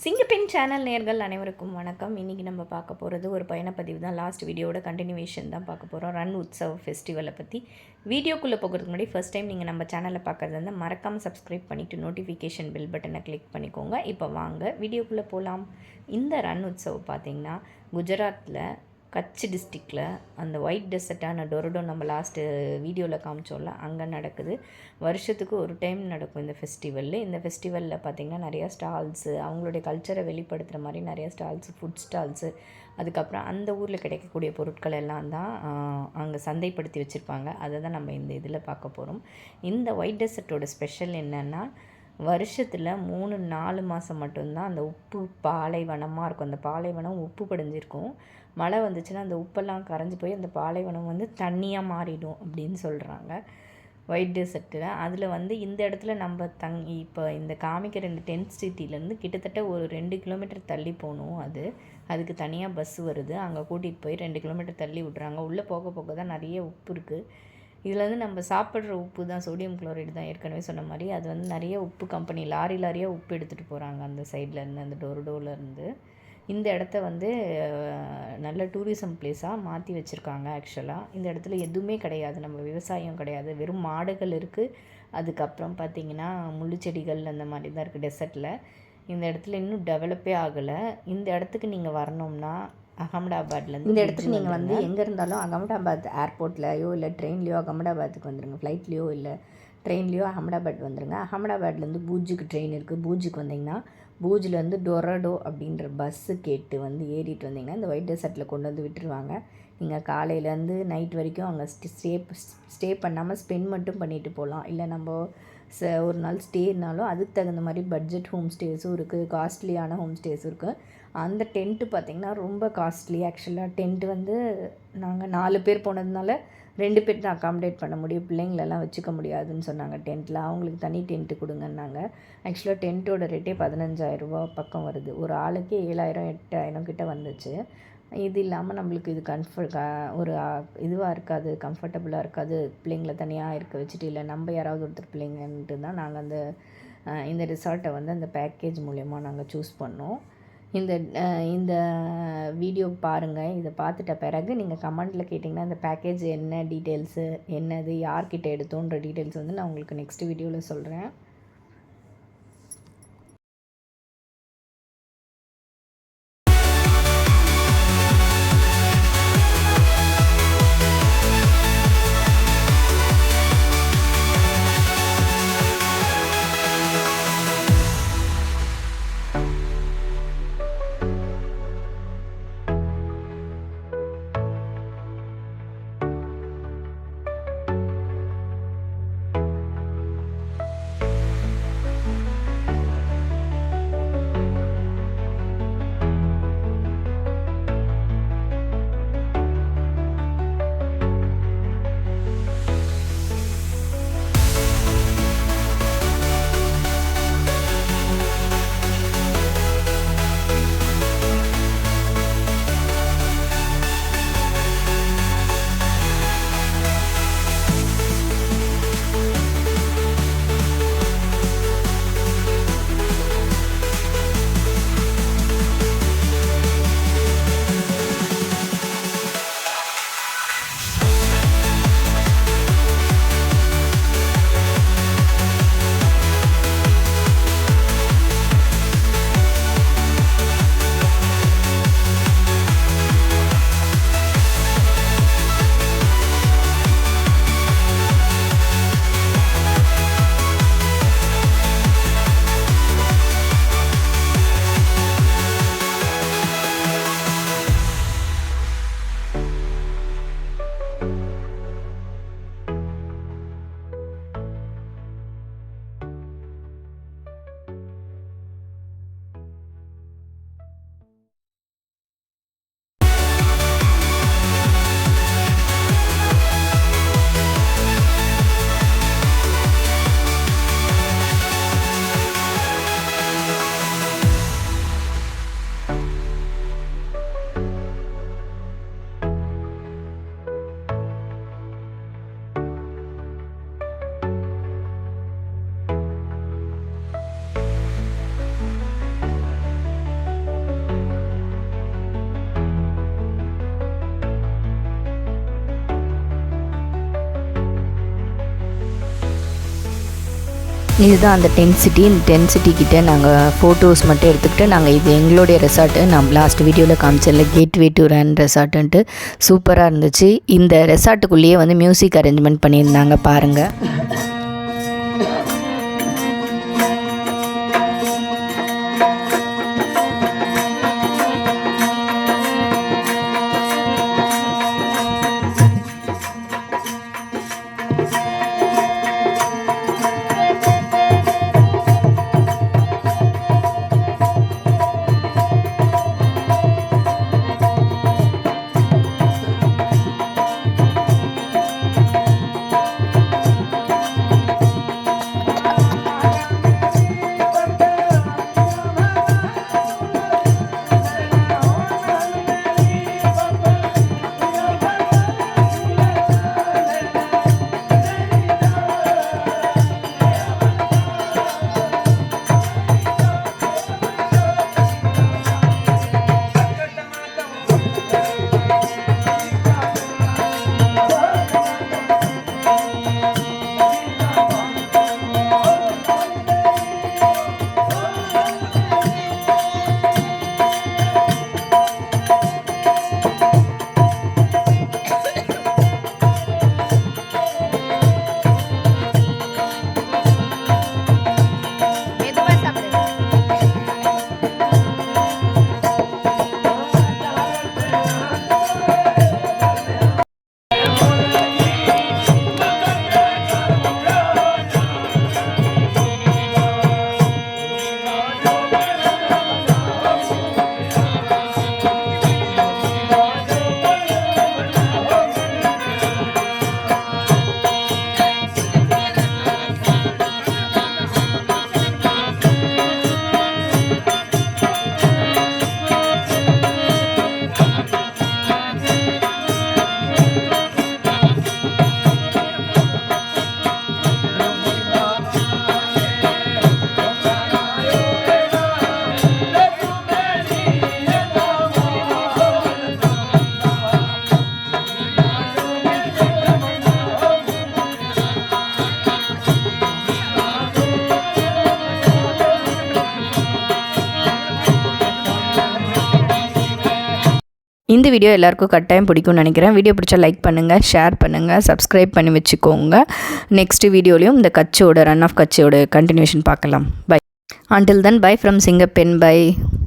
சிங்கப்பெண் channel நேயர்கள் அனைவருக்கும் வணக்கம். இன்றைக்கி நம்ம பார்க்க போகிறது ஒரு பயணப்பதிவு தான். லாஸ்ட் வீடியோட கண்டினியூவேஷன் தான் பார்க்க போகிறோம். ரன் உற்சவ் ஃபெஸ்டிவலை பற்றி. வீடியோக்குள்ளே போகிறதுக்கு முன்னாடி ஃபர்ஸ்ட் டைம் நீங்கள் நம்ம சேனலை பார்க்குறது இருந்தால் மறக்காமல் சப்ஸ்கிரைப் பண்ணிவிட்டு நோட்டிஃபிகேஷன் பெல் பட்டனை கிளிக் பண்ணிக்கோங்க. இப்போ வாங்க வீடியோக்குள்ளே போகலாம். இந்த ரன் உற்சவ் பார்த்திங்கன்னா குஜராத்தில் கட்ச் டிஸ்ட்ரிக்டில் அந்த ஒயிட் டெசர்ட்டான டொரடோ நம்ம லாஸ்ட்டு வீடியோவில் காமிச்சோம்ல, அங்கே நடக்குது. வருஷத்துக்கு ஒரு டைம் நடக்கும் இந்த ஃபெஸ்டிவல். இந்த ஃபெஸ்டிவலில் பார்த்திங்கன்னா நிறையா ஸ்டால்ஸு, அவங்களுடைய கல்ச்சரை வெளிப்படுத்துகிற மாதிரி நிறையா ஸ்டால்ஸு, ஃபுட் ஸ்டால்ஸு, அதுக்கப்புறம் அந்த ஊரில் கிடைக்கக்கூடிய பொருட்கள் எல்லாம் தான் அங்கே சந்தைப்படுத்தி வச்சுருப்பாங்க. அதை தான் நம்ம இந்த இதில் பார்க்க போகிறோம். இந்த ஒயிட் டெசர்ட்டோட ஸ்பெஷல் என்னென்னா, வருஷத்தில் 3-4 மாதம் மட்டும்தான் அந்த உப்பு பாலைவனமாக இருக்கும். அந்த பாலைவனம் உப்பு படிஞ்சிருக்கும். மழை வந்துச்சுன்னா அந்த உப்பெல்லாம் கரைஞ்சி போய் அந்த பாலைவனம் வந்து தண்ணியாக மாறிடும் அப்படின்னு சொல்கிறாங்க. ஒயிட் டெசர்ட்டில் அதில் வந்து இந்த இடத்துல நம்ம இப்போ இந்த காமிக்கிற இந்த டென்ட் சிட்டிலேருந்து கிட்டத்தட்ட ஒரு 2 கிலோமீட்டர் தள்ளி போகணும். அதுக்கு தனியாக பஸ் வருது. அங்கே கூட்டிகிட்டு போய் 2 கிலோமீட்டர் தள்ளி விட்றாங்க. உள்ளே போக போக தான் நிறைய உப்பு இருக்குது. இதில் வந்து நம்ம சாப்பிட்ற உப்பு தான், சோடியம் குளோரைடு தான். ஏற்கனவே சொன்ன மாதிரி அது வந்து நிறைய உப்பு கம்பெனி லாரியாக உப்பு எடுத்துகிட்டு போகிறாங்க அந்த சைட்லேருந்து, அந்த டொரடோலேருந்து. இந்த இடத்த வந்து நல்ல டூரிசம் பிளேஸாக மாற்றி வச்சுருக்காங்க. ஆக்சுவலாக இந்த இடத்துல எதுவுமே கிடையாது, நம்ம விவசாயம் கிடையாது, வெறும் மாடுகள் இருக்குது. அதுக்கப்புறம் பார்த்திங்கன்னா முள்ளுச்செடிகள் அந்த மாதிரி தான் இருக்குது டெசர்ட்டில். இந்த இடத்துல இன்னும் டெவலப்பே ஆகலை. இந்த இடத்துக்கு நீங்கள் வரணும்னா அகமதாபாத்லேருந்து இந்த இடத்துக்கு நீங்கள் வந்து எங்கே இருந்தாலும் அகமதாபாத் ஏர்போர்ட்லேயோ இல்லை ட்ரெயின்லேயோ அகமதாபாத்துக்கு வந்துடுங்க. ஃப்ளைட்லேயோ இல்லை ட்ரெயின்லேயோ அகமதாபாத் வந்துடுங்க. அகமதாபாத்லேருந்து பூஜுக்கு ட்ரெயின் இருக்குது. பூஜுக்கு வந்தீங்கன்னா பூஜ்லேருந்து டொரடோ அப்படின்ற பஸ்ஸு கேட்டு வந்து ஏறிட்டு வந்தீங்கன்னா இந்த ஒயிட் டெசர்ட்டில் கொண்டு வந்து விட்டுருவாங்க. நீங்கள் காலையிலேருந்து நைட் வரைக்கும் அங்கே ஸ்டே பண்ணாமல் ஸ்பெண்ட் மட்டும் பண்ணிவிட்டு போகலாம். இல்லை நம்ம ஒரு நாள் ஸ்டேனாலும் அதுக்கு தகுந்த மாதிரி பட்ஜெட் ஹோம் ஸ்டேஸும் இருக்குது, காஸ்ட்லியான ஹோம் ஸ்டேஸும் இருக்குது. அந்த டென்ட்டு பார்த்திங்கன்னா ரொம்ப காஸ்ட்லி. ஆக்சுவலாக டென்ட்டு வந்து நாங்கள் 4 பேர் போனதுனால 2 பேர் தான் அக்காமடேட் பண்ண முடியும், பிள்ளைங்களெல்லாம் வச்சுக்க முடியாதுன்னு சொன்னாங்க டென்ட்டில். அவங்களுக்கு தனி டென்ட்டு கொடுங்கன்னாங்க. ஆக்சுவலாக டென்ட்டோட ரேட்டே 15,000 ரூபா பக்கம் வருது. ஒரு ஆளுக்கு 7,000-8,000 கிட்ட வந்துச்சு. இது இல்லாமல் நம்மளுக்கு இது ஒரு இதுவாக இருக்காது, கம்ஃபர்டபுளாக இருக்காது. பிள்ளைங்கள தனியாக இருக்க வச்சுட்டு, இல்லை நம்ம யாராவது ஒருத்தர் பிள்ளைங்கன்ட்டு தான் நாங்கள் இந்த ரிசார்ட்டை வந்து அந்த பேக்கேஜ் மூலயமா நாங்கள் சூஸ் பண்ணோம். இந்த வீடியோ பாருங்கள். இதை பார்த்துட்ட பிறகு நீங்கள் கமெண்ட்டில் கேட்டிங்கன்னா இந்த பேக்கேஜ் என்ன டீட்டெயில்ஸு, என்னது, யார்கிட்ட எடுத்தோன்ற டீட்டெயில்ஸ் வந்து நான் உங்களுக்கு நெக்ஸ்ட் வீடியோவில் சொல்கிறேன். இதுதான் அந்த டென்ட் சிட்டி. இந்த டென்ட் சிட்டிக்கிட்ட நாங்கள் ஃபோட்டோஸ் மட்டும் எடுத்துக்கிட்டு நாங்கள் இது எங்களுடைய ரெசார்ட்டு. நான் லாஸ்ட் வீடியோவில் காமிச்சல கேட்வே டு ரன் ரெசார்ட்டுன்ட்டு சூப்பராக இருந்துச்சு. இந்த ரெசார்ட்டுக்குள்ளேயே வந்து மியூசிக் அரேஞ்ச்மெண்ட் பண்ணியிருந்தாங்க பாருங்கள். இந்த வீடியோ எல்லாருக்கும் கட்டாயம் பிடிக்கும்னு நினைக்கிறேன். வீடியோ பிடிச்சா லைக் பண்ணுங்கள், ஷேர் பண்ணுங்கள், சப்ஸ்கிரைப் பண்ணி வச்சுக்கோங்க. நெக்ஸ்ட் வீடியோலையும் இந்த கட்சியோட ரன் ஆஃப் கட்சியோட கண்டினியூஷன் பார்க்கலாம். By. Until then, bye from Singapore. Bye.